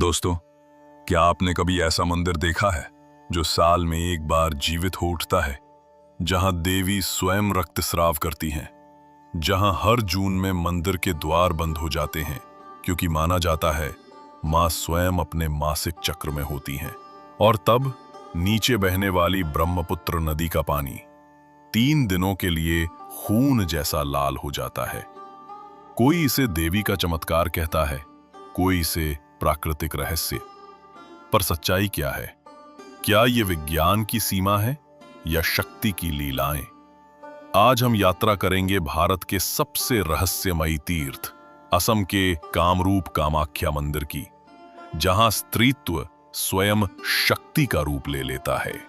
दोस्तों, क्या आपने कभी ऐसा मंदिर देखा है जो साल में एक बार जीवित हो उठता है, जहां देवी स्वयं रक्तस्राव करती हैं, जहां हर जून में मंदिर के द्वार बंद हो जाते हैं क्योंकि माना जाता है मां स्वयं अपने मासिक चक्र में होती हैं, और तब नीचे बहने वाली ब्रह्मपुत्र नदी का पानी 3 दिनों के लिए खून जैसा लाल हो जाता है। कोई इसे देवी का चमत्कार कहता है, कोई इसे प्राकृतिक रहस्य। पर सच्चाई क्या है? क्या ये विज्ञान की सीमा है या शक्ति की लीलाएं? आज हम यात्रा करेंगे भारत के सबसे रहस्यमयी तीर्थ असम के कामरूप कामाख्या मंदिर की, जहां स्त्रीत्व स्वयं शक्ति का रूप ले लेता है।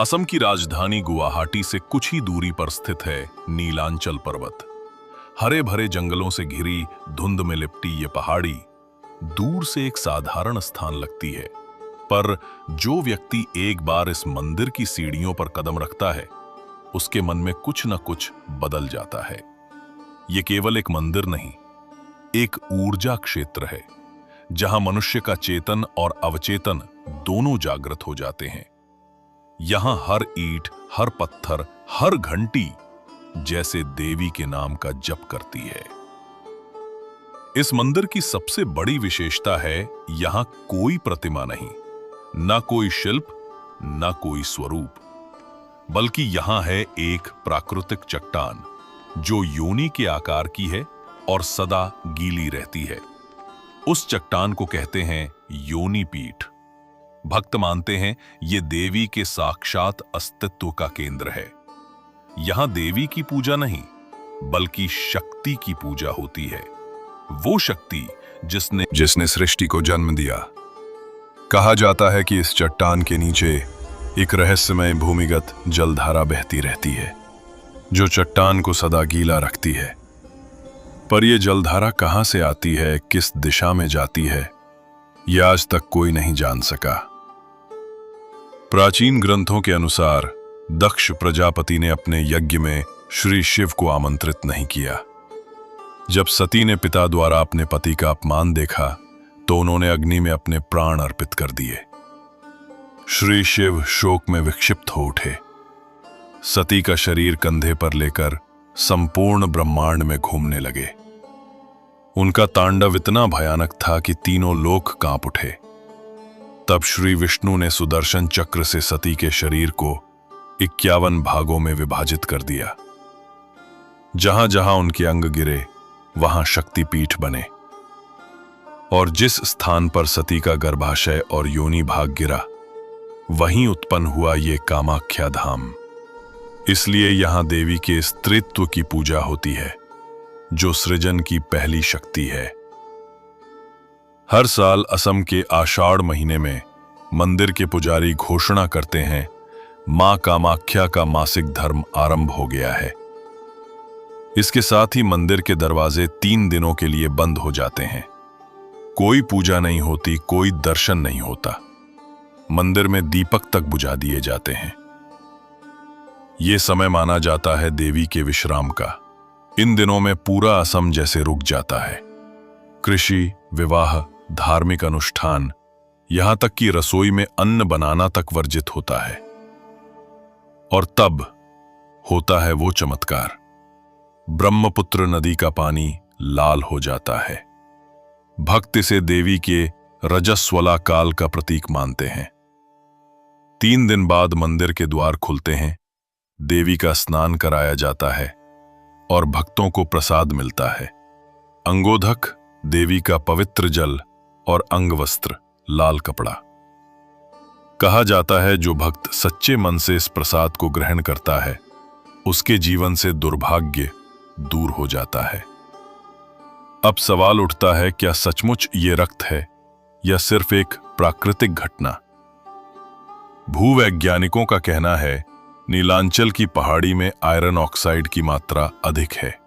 असम की राजधानी गुवाहाटी से कुछ ही दूरी पर स्थित है नीलांचल पर्वत। हरे भरे जंगलों से घिरी धुंध में लिपटी ये पहाड़ी दूर से एक साधारण स्थान लगती है, पर जो व्यक्ति एक बार इस मंदिर की सीढ़ियों पर कदम रखता है, उसके मन में कुछ न कुछ बदल जाता है। ये केवल एक मंदिर नहीं, एक ऊर्जा क्षेत्र है, जहां मनुष्य का चेतन और अवचेतन दोनों जागृत हो जाते हैं। यहां हर ईंट, हर पत्थर, हर घंटी जैसे देवी के नाम का जप करती है। इस मंदिर की सबसे बड़ी विशेषता है यहां कोई प्रतिमा नहीं, ना कोई शिल्प, ना कोई स्वरूप, बल्कि यहां है एक प्राकृतिक चट्टान जो योनि के आकार की है और सदा गीली रहती है। उस चट्टान को कहते हैं योनि पीठ। भक्त मानते हैं ये देवी के साक्षात अस्तित्व का केंद्र है। यहां देवी की पूजा नहीं, बल्कि शक्ति की पूजा होती है। वो शक्ति जिसने सृष्टि को जन्म दिया। कहा जाता है कि इस चट्टान के नीचे एक रहस्यमय भूमिगत जलधारा बहती रहती है, जो चट्टान को सदा गीला रखती है। पर यह जलधारा कहां से आती है, किस दिशा में जाती है, यह आज तक कोई नहीं जान सका। प्राचीन ग्रंथों के अनुसार दक्ष प्रजापति ने अपने यज्ञ में श्री शिव को आमंत्रित नहीं किया। जब सती ने पिता द्वारा अपने पति का अपमान देखा, तो उन्होंने अग्नि में अपने प्राण अर्पित कर दिए। श्री शिव शोक में विक्षिप्त हो उठे। सती का शरीर कंधे पर लेकर संपूर्ण ब्रह्मांड में घूमने लगे। उनका तांडव इतना भयानक था कि तीनों लोक कांप उठे। तब श्री विष्णु ने सुदर्शन चक्र से सती के शरीर को 51 भागों में विभाजित कर दिया। जहां जहां उनके अंग गिरे, वहां शक्तिपीठ बने, और जिस स्थान पर सती का गर्भाशय और योनि भाग गिरा, वहीं उत्पन्न हुआ ये कामाख्या धाम। इसलिए यहां देवी के स्त्रीत्व की पूजा होती है, जो सृजन की पहली शक्ति है। हर साल असम के आषाढ़ महीने में मंदिर के पुजारी घोषणा करते हैं, मां कामाख्या का मासिक धर्म आरंभ हो गया है। इसके साथ ही मंदिर के दरवाजे 3 दिनों के लिए बंद हो जाते हैं। कोई पूजा नहीं होती, कोई दर्शन नहीं होता। मंदिर में दीपक तक बुझा दिए जाते हैं। यह समय माना जाता है देवी के विश्राम का। इन दिनों में पूरा असम जैसे रुक जाता है। कृषि, विवाह, धार्मिक अनुष्ठान, यहां तक कि रसोई में अन्न बनाना तक वर्जित होता है। और तब होता है वो चमत्कार। ब्रह्मपुत्र नदी का पानी लाल हो जाता है। भक्त इसे देवी के रजस्वला काल का प्रतीक मानते हैं। 3 दिन बाद मंदिर के द्वार खुलते हैं, देवी का स्नान कराया जाता है और भक्तों को प्रसाद मिलता है। अंगोधक, देवी का पवित्र जल, और अंगवस्त्र, लाल कपड़ा। कहा जाता है जो भक्त सच्चे मन से इस प्रसाद को ग्रहण करता है, उसके जीवन से दुर्भाग्य दूर हो जाता है। अब सवाल उठता है, क्या सचमुच ये रक्त है या सिर्फ एक प्राकृतिक घटना? भूवैज्ञानिकों का कहना है नीलांचल की पहाड़ी में आयरन ऑक्साइड की मात्रा अधिक है।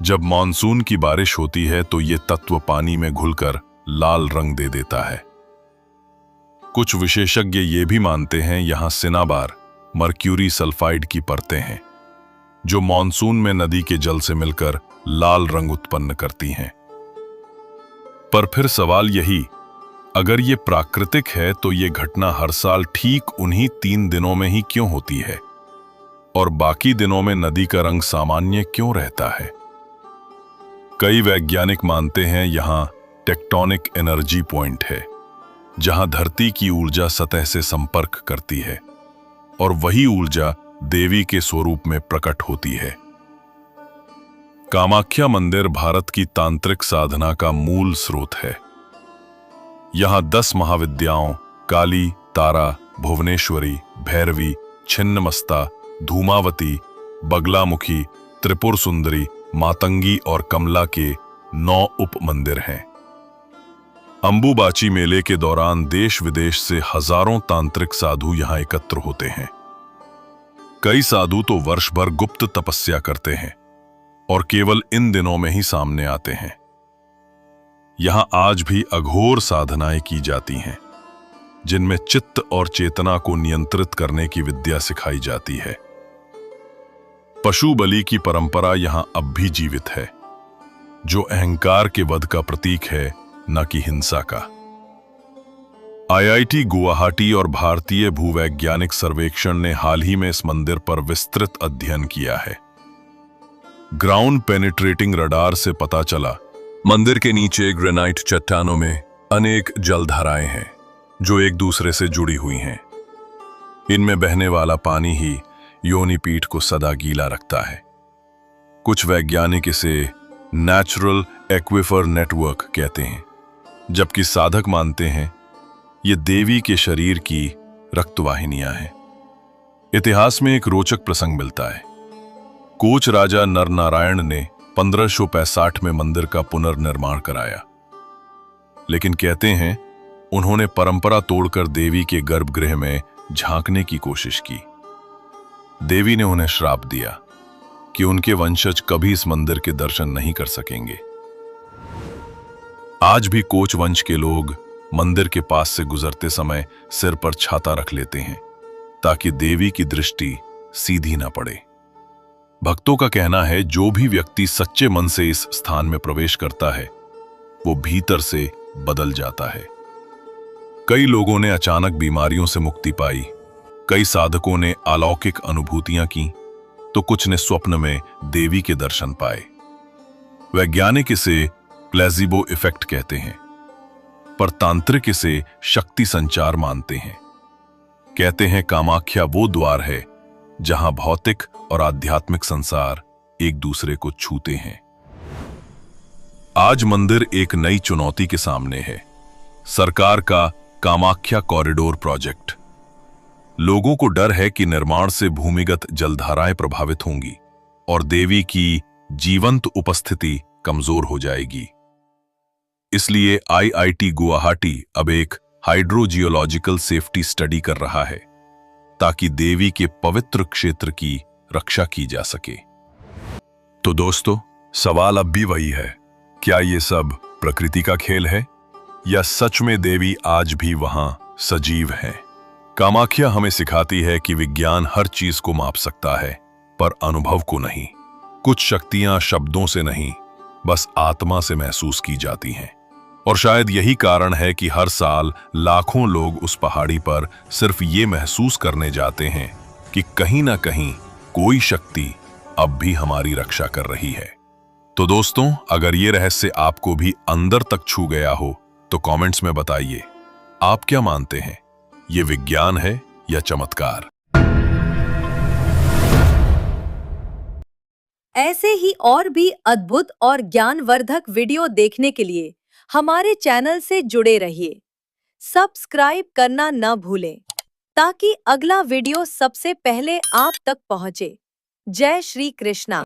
जब मॉनसून की बारिश होती है तो ये तत्व पानी में घुलकर लाल रंग दे देता है। कुछ विशेषज्ञ ये भी मानते हैं यहां सिनाबार, मर्क्यूरी सल्फाइड की परतें हैं, जो मॉनसून में नदी के जल से मिलकर लाल रंग उत्पन्न करती हैं। पर फिर सवाल यही, अगर ये प्राकृतिक है तो ये घटना हर साल ठीक उन्हीं 3 दिनों में ही क्यों होती है और बाकी दिनों में नदी का रंग सामान्य क्यों रहता है? कई वैज्ञानिक मानते हैं यहां टेक्टोनिक एनर्जी पॉइंट है, जहां धरती की ऊर्जा सतह से संपर्क करती है और वही ऊर्जा देवी के स्वरूप में प्रकट होती है। कामाख्या मंदिर भारत की तांत्रिक साधना का मूल स्रोत है। यहां 10 महाविद्याओं काली, तारा, भुवनेश्वरी, भैरवी, छिन्नमस्ता, धूमावती, बगलामुखी, त्रिपुर सुंदरी, मातंगी और कमला के 9 उप मंदिर हैं। अंबुबाची मेले के दौरान देश विदेश से हजारों तांत्रिक साधु यहां एकत्र होते हैं। कई साधु तो वर्ष भर गुप्त तपस्या करते हैं और केवल इन दिनों में ही सामने आते हैं। यहां आज भी अघोर साधनाएं की जाती हैं, जिनमें चित्त और चेतना को नियंत्रित करने की विद्या सिखाई जाती है। पशु बलि की परंपरा यहां अब भी जीवित है, जो अहंकार के वध का प्रतीक है, न कि हिंसा का। IIT गुवाहाटी और भारतीय भूवैज्ञानिक सर्वेक्षण ने हाल ही में इस मंदिर पर विस्तृत अध्ययन किया है। ग्राउंड पेनिट्रेटिंग रडार से पता चला, मंदिर के नीचे ग्रेनाइट चट्टानों में अनेक जलधाराएं हैं जो एक दूसरे से जुड़ी हुई हैं। इनमें बहने वाला पानी ही योनिपीठ को सदा गीला रखता है। कुछ वैज्ञानिक इसे नेचुरल एक्विफर नेटवर्क कहते हैं, जबकि साधक मानते हैं ये देवी के शरीर की रक्तवाहिनियां हैं। इतिहास में एक रोचक प्रसंग मिलता है। कोच राजा नरनारायण ने 1565 में मंदिर का पुनर्निर्माण कराया, लेकिन कहते हैं उन्होंने परंपरा तोड़कर देवी के गर्भगृह में झांकने की कोशिश की। देवी ने उन्हें श्राप दिया कि उनके वंशज कभी इस मंदिर के दर्शन नहीं कर सकेंगे। आज भी कोच वंश के लोग मंदिर के पास से गुजरते समय सिर पर छाता रख लेते हैं ताकि देवी की दृष्टि सीधी ना पड़े। भक्तों का कहना है जो भी व्यक्ति सच्चे मन से इस स्थान में प्रवेश करता है वो भीतर से बदल जाता है। कई लोगों ने अचानक बीमारियों से मुक्ति पाई, कई साधकों ने अलौकिक अनुभूतियां की, तो कुछ ने स्वप्न में देवी के दर्शन पाए। वैज्ञानिक इसे प्लेसिबो इफेक्ट कहते हैं, पर तांत्रिक इसे शक्ति संचार मानते हैं। कहते हैं कामाख्या वो द्वार है जहां भौतिक और आध्यात्मिक संसार एक दूसरे को छूते हैं। आज मंदिर एक नई चुनौती के सामने है, सरकार का कामाख्या कॉरिडोर प्रोजेक्ट। लोगों को डर है कि निर्माण से भूमिगत जलधाराएं प्रभावित होंगी और देवी की जीवंत उपस्थिति कमजोर हो जाएगी। इसलिए IIT गुवाहाटी अब एक हाइड्रोजियोलॉजिकल सेफ्टी स्टडी कर रहा है ताकि देवी के पवित्र क्षेत्र की रक्षा की जा सके। तो दोस्तों, सवाल अब भी वही है, क्या ये सब प्रकृति का खेल है या सच में देवी आज भी वहां सजीव है? कामाख्या हमें सिखाती है कि विज्ञान हर चीज को माप सकता है, पर अनुभव को नहीं। कुछ शक्तियां शब्दों से नहीं, बस आत्मा से महसूस की जाती हैं। और शायद यही कारण है कि हर साल लाखों लोग उस पहाड़ी पर सिर्फ ये महसूस करने जाते हैं कि कहीं ना कहीं कोई शक्ति अब भी हमारी रक्षा कर रही है। तो दोस्तों, अगर ये रहस्य आपको भी अंदर तक छू गया हो तो कमेंट्स में बताइए, आप क्या मानते हैं, ये विज्ञान है या चमत्कार? ऐसे ही और भी अद्भुत और ज्ञानवर्धक वीडियो देखने के लिए हमारे चैनल से जुड़े रहिए। सब्सक्राइब करना न भूलें ताकि अगला वीडियो सबसे पहले आप तक पहुंचे। जय श्री कृष्णा।